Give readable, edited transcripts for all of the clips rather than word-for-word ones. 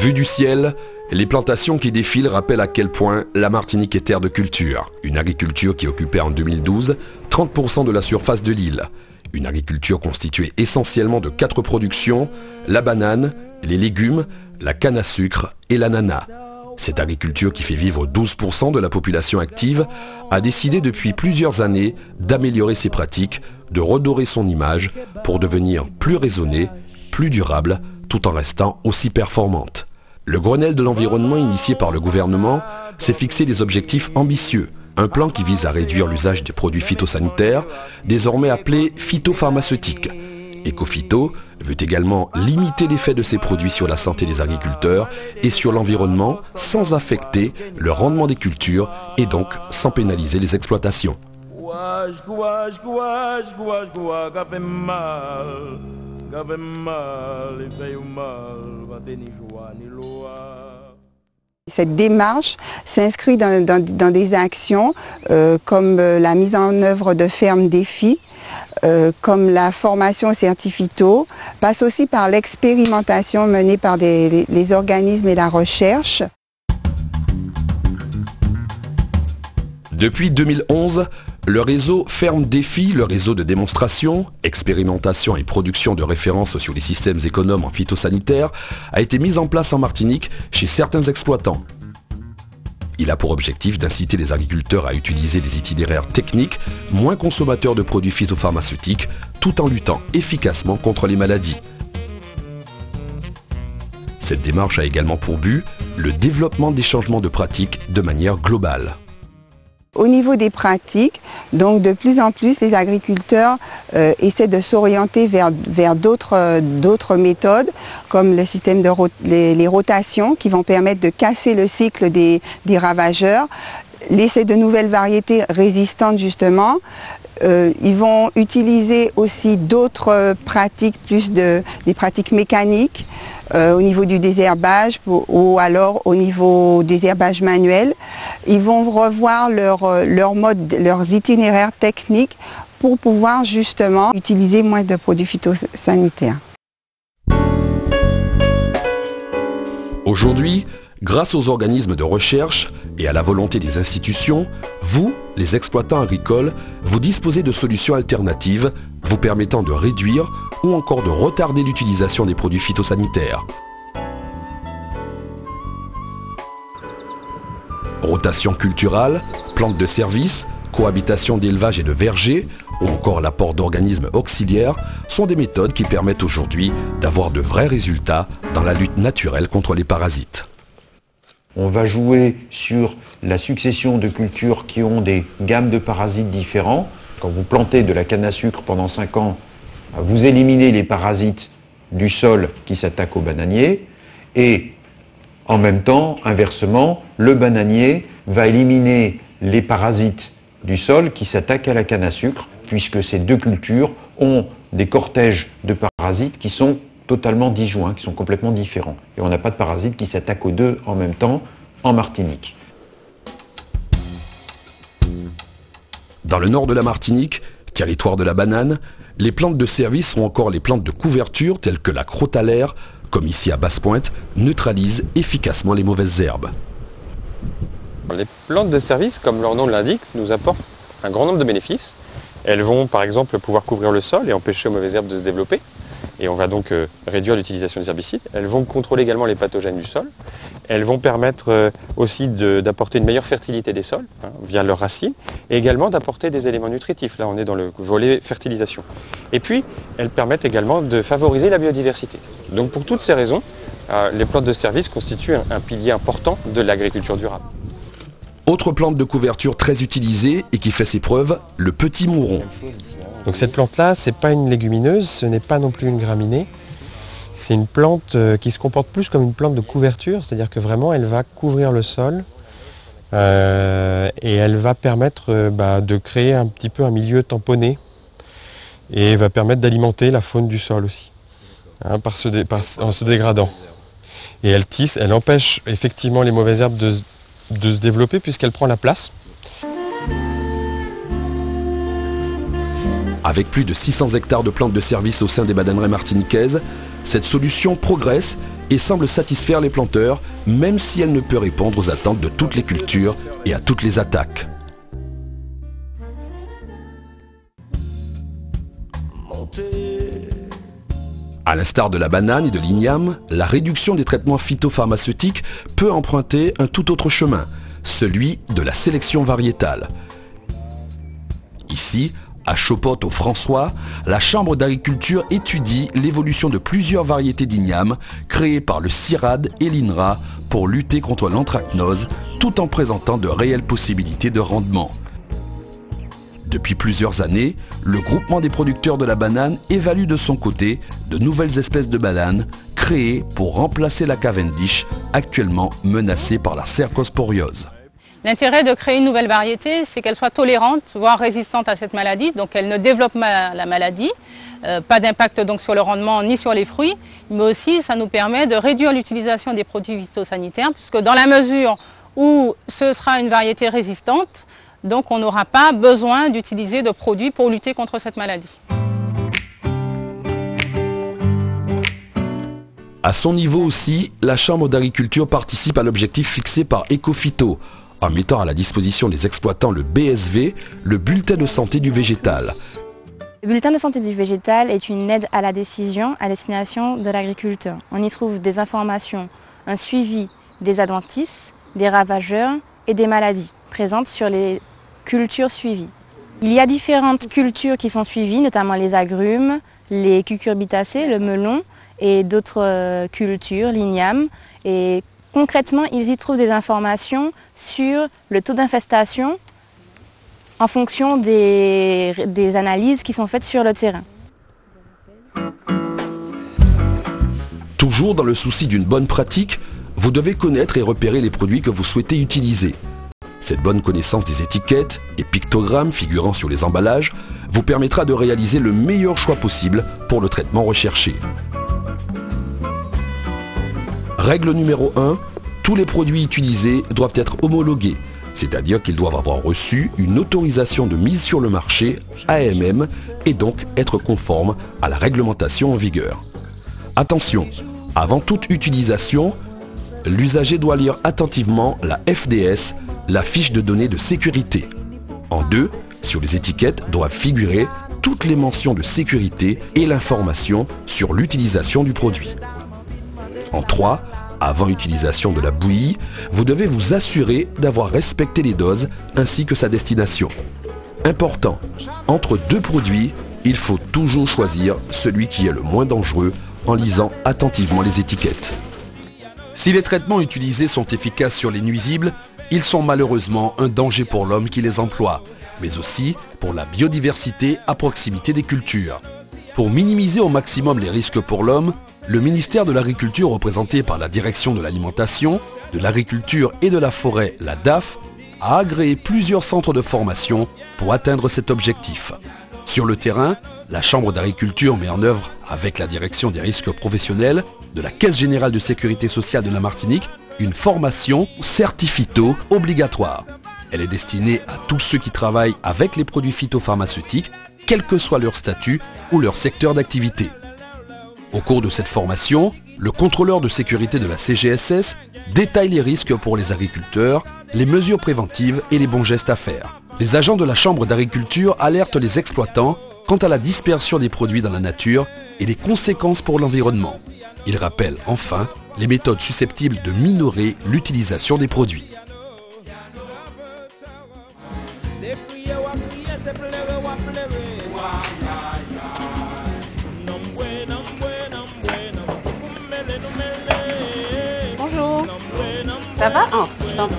Vue du ciel, les plantations qui défilent rappellent à quel point la Martinique est terre de culture. Une agriculture qui occupait en 2012 30% de la surface de l'île. Une agriculture constituée essentiellement de 4 productions, la banane, les légumes, la canne à sucre et l'ananas. Cette agriculture qui fait vivre 12% de la population active a décidé depuis plusieurs années d'améliorer ses pratiques, de redorer son image pour devenir plus raisonnée, plus durable, tout en restant aussi performante. Le Grenelle de l'environnement initié par le gouvernement s'est fixé des objectifs ambitieux. Un plan qui vise à réduire l'usage des produits phytosanitaires, désormais appelés phytopharmaceutiques. Ecophyto veut également limiter l'effet de ces produits sur la santé des agriculteurs et sur l'environnement sans affecter le rendement des cultures et donc sans pénaliser les exploitations. Cette démarche s'inscrit dans des actions comme la mise en œuvre de fermes défis, comme la formation certifito, passe aussi par l'expérimentation menée par les organismes et la recherche. Depuis 2011, le réseau Ferme Défi, le réseau de démonstration, expérimentation et production de références sur les systèmes économes en phytosanitaire, a été mis en place en Martinique chez certains exploitants. Il a pour objectif d'inciter les agriculteurs à utiliser des itinéraires techniques moins consommateurs de produits phytopharmaceutiques, tout en luttant efficacement contre les maladies. Cette démarche a également pour but le développement des changements de pratiques de manière globale. Au niveau des pratiques, donc de plus en plus les agriculteurs essaient de s'orienter vers d'autres méthodes, comme le système de les rotations qui vont permettre de casser le cycle des ravageurs, l'essai de nouvelles variétés résistantes justement. Ils vont utiliser aussi d'autres pratiques, des pratiques mécaniques au niveau du désherbage ou alors au niveau du désherbage manuel. Ils vont revoir leurs itinéraires techniques pour pouvoir justement utiliser moins de produits phytosanitaires. Aujourd'hui, grâce aux organismes de recherche et à la volonté des institutions, vous, les exploitants agricoles, vous disposez de solutions alternatives vous permettant de réduire ou encore de retarder l'utilisation des produits phytosanitaires. Rotation culturale, plantes de service, cohabitation d'élevage et de verger, ou encore l'apport d'organismes auxiliaires sont des méthodes qui permettent aujourd'hui d'avoir de vrais résultats dans la lutte naturelle contre les parasites. On va jouer sur la succession de cultures qui ont des gammes de parasites différents. Quand vous plantez de la canne à sucre pendant 5 ans, vous éliminez les parasites du sol qui s'attaquent au bananier et en même temps, inversement, le bananier va éliminer les parasites du sol qui s'attaquent à la canne à sucre puisque ces deux cultures ont des cortèges de parasites qui sont totalement disjoints, qui sont complètement différents. Et on n'a pas de parasites qui s'attaquent aux deux en même temps en Martinique. Dans le nord de la Martinique, territoire de la banane, les plantes de service ou encore les plantes de couverture telles que la crotalaire, comme ici à Basse-Pointe, neutralisent efficacement les mauvaises herbes. Les plantes de service, comme leur nom l'indique, nous apportent un grand nombre de bénéfices. Elles vont par exemple pouvoir couvrir le sol et empêcher aux mauvaises herbes de se développer. Et on va donc réduire l'utilisation des herbicides. Elles vont contrôler également les pathogènes du sol. Elles vont permettre aussi d'apporter une meilleure fertilité des sols via leurs racines et également d'apporter des éléments nutritifs. Là, on est dans le volet fertilisation. Et puis, elles permettent également de favoriser la biodiversité. Donc pour toutes ces raisons, les plantes de service constituent un pilier important de l'agriculture durable. Autre plante de couverture très utilisée et qui fait ses preuves, le petit mouron. Donc cette plante-là, ce n'est pas une légumineuse, ce n'est pas non plus une graminée. C'est une plante qui se comporte plus comme une plante de couverture, c'est-à-dire que vraiment elle va couvrir le sol et elle va permettre de créer un petit peu un milieu tamponné et va permettre d'alimenter la faune du sol aussi, en se dégradant. Et elle tisse, elle empêche effectivement les mauvaises herbes de se développer puisqu'elle prend la place. Avec plus de 600 hectares de plantes de service au sein des bananeraies martiniquaises, cette solution progresse et semble satisfaire les planteurs, même si elle ne peut répondre aux attentes de toutes les cultures et à toutes les attaques. À l'instar de la banane et de l'igname, la réduction des traitements phytopharmaceutiques peut emprunter un tout autre chemin, celui de la sélection variétale. Ici, à Chopot-au-François, la Chambre d'agriculture étudie l'évolution de plusieurs variétés d'igname créées par le CIRAD et l'INRA pour lutter contre l'anthracnose, tout en présentant de réelles possibilités de rendement. Depuis plusieurs années, le groupement des producteurs de la banane évalue de son côté de nouvelles espèces de bananes créées pour remplacer la Cavendish, actuellement menacée par la cercosporiose. L'intérêt de créer une nouvelle variété, c'est qu'elle soit tolérante, voire résistante à cette maladie, donc elle ne développe pas la maladie, pas d'impact donc sur le rendement ni sur les fruits, mais aussi ça nous permet de réduire l'utilisation des produits phytosanitaires, puisque dans la mesure où ce sera une variété résistante, donc on n'aura pas besoin d'utiliser de produits pour lutter contre cette maladie. À son niveau aussi, la Chambre d'agriculture participe à l'objectif fixé par Ecophyto, en mettant à la disposition des exploitants le BSV, le bulletin de santé du végétal. Le bulletin de santé du végétal est une aide à la décision à destination de l'agriculteur. On y trouve des informations, un suivi des adventices, des ravageurs et des maladies présentes sur les cultures suivies. Il y a différentes cultures qui sont suivies, notamment les agrumes, les cucurbitacées, le melon et d'autres cultures, l'igname. Et concrètement, ils y trouvent des informations sur le taux d'infestation en fonction des analyses qui sont faites sur le terrain. Toujours dans le souci d'une bonne pratique, vous devez connaître et repérer les produits que vous souhaitez utiliser. Cette bonne connaissance des étiquettes et pictogrammes figurant sur les emballages vous permettra de réaliser le meilleur choix possible pour le traitement recherché. Règle numéro 1, tous les produits utilisés doivent être homologués, c'est-à-dire qu'ils doivent avoir reçu une autorisation de mise sur le marché, AMM, et donc être conformes à la réglementation en vigueur. Attention, avant toute utilisation, l'usager doit lire attentivement la FDS, la fiche de données de sécurité. En 2, sur les étiquettes doivent figurer toutes les mentions de sécurité et l'information sur l'utilisation du produit. En 3, avant utilisation de la bouillie, vous devez vous assurer d'avoir respecté les doses ainsi que sa destination. Important, entre deux produits, il faut toujours choisir celui qui est le moins dangereux en lisant attentivement les étiquettes. Si les traitements utilisés sont efficaces sur les nuisibles, ils sont malheureusement un danger pour l'homme qui les emploie, mais aussi pour la biodiversité à proximité des cultures. Pour minimiser au maximum les risques pour l'homme, le ministère de l'Agriculture, représenté par la Direction de l'Alimentation, de l'Agriculture et de la Forêt, la DAF, a agréé plusieurs centres de formation pour atteindre cet objectif. Sur le terrain, la Chambre d'agriculture met en œuvre, avec la Direction des risques professionnels de la Caisse générale de sécurité sociale de la Martinique, une formation Certifito obligatoire. Elle est destinée à tous ceux qui travaillent avec les produits phytopharmaceutiques, quel que soit leur statut ou leur secteur d'activité. Au cours de cette formation, le contrôleur de sécurité de la CGSS détaille les risques pour les agriculteurs, les mesures préventives et les bons gestes à faire. Les agents de la Chambre d'agriculture alertent les exploitants quant à la dispersion des produits dans la nature et les conséquences pour l'environnement. Ils rappellent enfin les méthodes susceptibles de minorer l'utilisation des produits. Bonjour. Ça va? Entre, je t'en prie.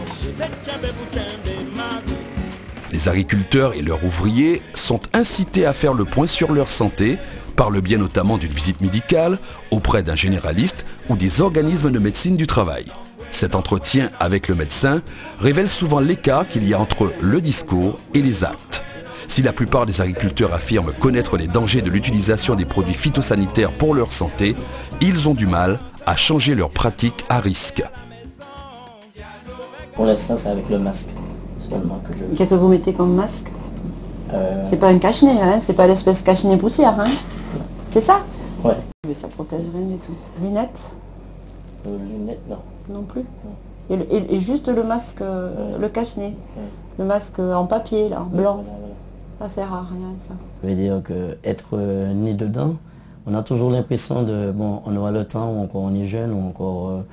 Les agriculteurs et leurs ouvriers sont incités à faire le point sur leur santé, par le biais notamment d'une visite médicale auprès d'un généraliste ou des organismes de médecine du travail. Cet entretien avec le médecin révèle souvent l'écart qu'il y a entre le discours et les actes. Si la plupart des agriculteurs affirment connaître les dangers de l'utilisation des produits phytosanitaires pour leur santé, ils ont du mal à changer leurs pratiques à risque. Pour l'instant, c'est avec le masque seulement que je... Qu'est-ce que vous mettez comme masque? C'est pas un cache-nez, hein? C'est pas l'espèce cache-nez poussière, hein? C'est ça? Ouais. Mais ça protège rien du tout. Lunettes? Lunettes, non. Non plus. Non. Et juste le masque, le cache-nez. Le masque en papier, là, blanc. Ça sert à rien, ça. Ça veut dire qu'être né dedans, on a toujours l'impression de, bon, on aura le temps, ou encore on est jeune, ou encore,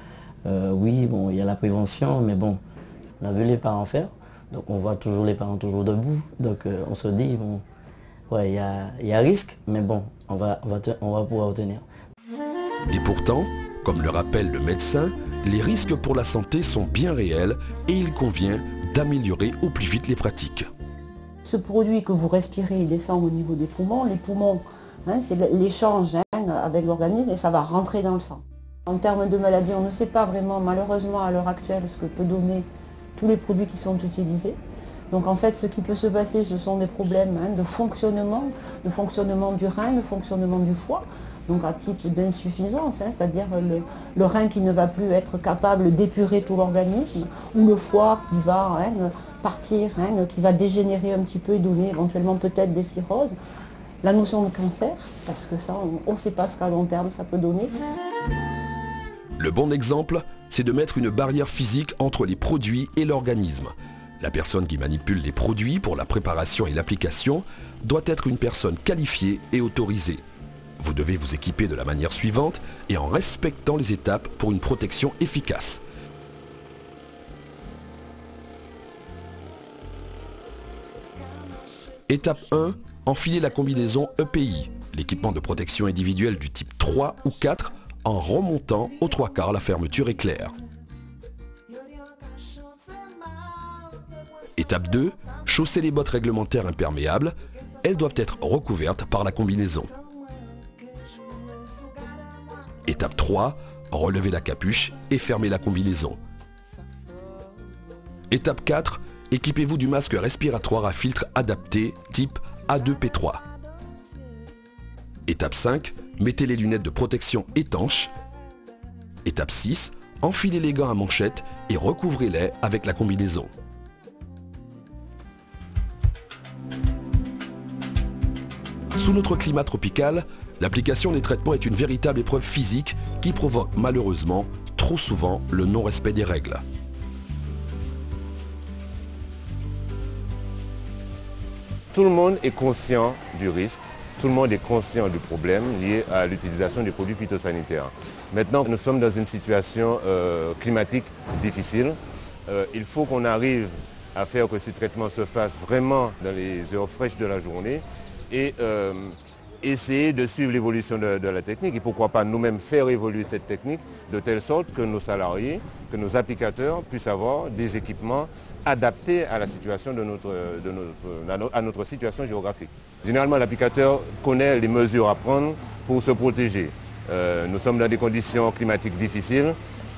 oui, bon, il y a la prévention, mais bon, on a vu les parents faire, donc on voit toujours les parents toujours debout, donc on se dit, bon, ouais, il y a risque, mais bon, on va pouvoir tenir. Et pourtant, comme le rappelle le médecin, les risques pour la santé sont bien réels et il convient d'améliorer au plus vite les pratiques. Ce produit que vous respirez, il descend au niveau des poumons. Les poumons, c'est l'échange avec l'organisme et ça va rentrer dans le sang. En termes de maladie, on ne sait pas vraiment, malheureusement, à l'heure actuelle, ce que peut donner tous les produits qui sont utilisés. Donc en fait, ce qui peut se passer, ce sont des problèmes de fonctionnement du rein, de fonctionnement du foie. Donc à type d'insuffisance, c'est-à-dire le rein qui ne va plus être capable d'épurer tout l'organisme, ou le foie qui va partir, qui va dégénérer un petit peu et donner éventuellement peut-être des cirrhoses. La notion de cancer, parce que ça, on ne sait pas ce qu'à long terme ça peut donner. Le bon exemple, c'est de mettre une barrière physique entre les produits et l'organisme. La personne qui manipule les produits pour la préparation et l'application doit être une personne qualifiée et autorisée. Vous devez vous équiper de la manière suivante et en respectant les étapes pour une protection efficace. Étape 1, enfiler la combinaison EPI, l'équipement de protection individuelle du type 3 ou 4, en remontant aux 3/4 la fermeture éclair. Étape 2, chausser les bottes réglementaires imperméables. Elles doivent être recouvertes par la combinaison. Étape 3, relevez la capuche et fermez la combinaison. Étape 4, équipez-vous du masque respiratoire à filtre adapté type A2P3. Étape 5, mettez les lunettes de protection étanches. Étape 6, enfilez les gants à manchette et recouvrez-les avec la combinaison. Sous notre climat tropical, l'application des traitements est une véritable épreuve physique qui provoque malheureusement trop souvent le non-respect des règles. Tout le monde est conscient du risque, tout le monde est conscient du problème lié à l'utilisation des produits phytosanitaires. Maintenant, nous sommes dans une situation climatique difficile. Il faut qu'on arrive à faire que ces traitements se fassent vraiment dans les heures fraîches de la journée et essayer de suivre l'évolution de la technique et pourquoi pas nous-mêmes faire évoluer cette technique de telle sorte que nos salariés, que nos applicateurs puissent avoir des équipements adaptés à la situation à notre situation géographique. Généralement, l'applicateur connaît les mesures à prendre pour se protéger. Nous sommes dans des conditions climatiques difficiles.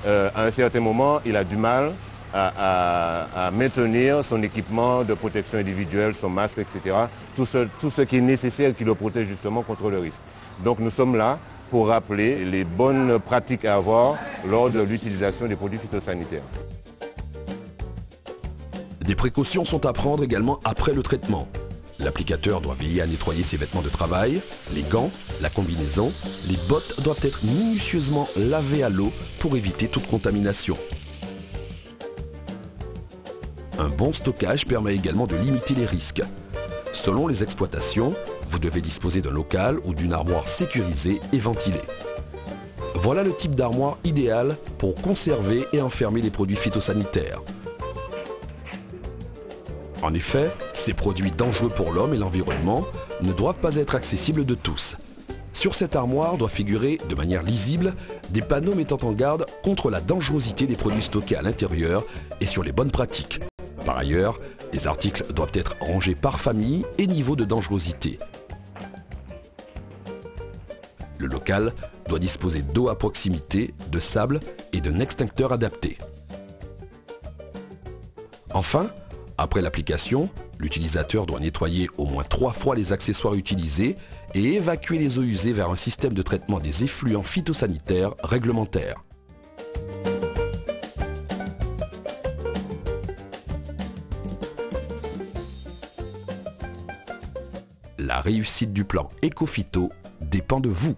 À un certain moment, il a du mal à maintenir son équipement de protection individuelle, son masque, etc. Tout ce qui est nécessaire qui le protège justement contre le risque. Donc nous sommes là pour rappeler les bonnes pratiques à avoir lors de l'utilisation des produits phytosanitaires. Des précautions sont à prendre également après le traitement. L'applicateur doit veiller à nettoyer ses vêtements de travail, les gants, la combinaison. Les bottes doivent être minutieusement lavées à l'eau pour éviter toute contamination. Un bon stockage permet également de limiter les risques. Selon les exploitations, vous devez disposer d'un local ou d'une armoire sécurisée et ventilée. Voilà le type d'armoire idéal pour conserver et enfermer les produits phytosanitaires. En effet, ces produits dangereux pour l'homme et l'environnement ne doivent pas être accessibles de tous. Sur cette armoire doit figurer de manière lisible des panneaux mettant en garde contre la dangerosité des produits stockés à l'intérieur et sur les bonnes pratiques. Par ailleurs, les articles doivent être rangés par famille et niveau de dangerosité. Le local doit disposer d'eau à proximité, de sable et d'un extincteur adapté. Enfin, après l'application, l'utilisateur doit nettoyer au moins 3 fois les accessoires utilisés et évacuer les eaux usées vers un système de traitement des effluents phytosanitaires réglementaires. La réussite du plan Ecophyto dépend de vous.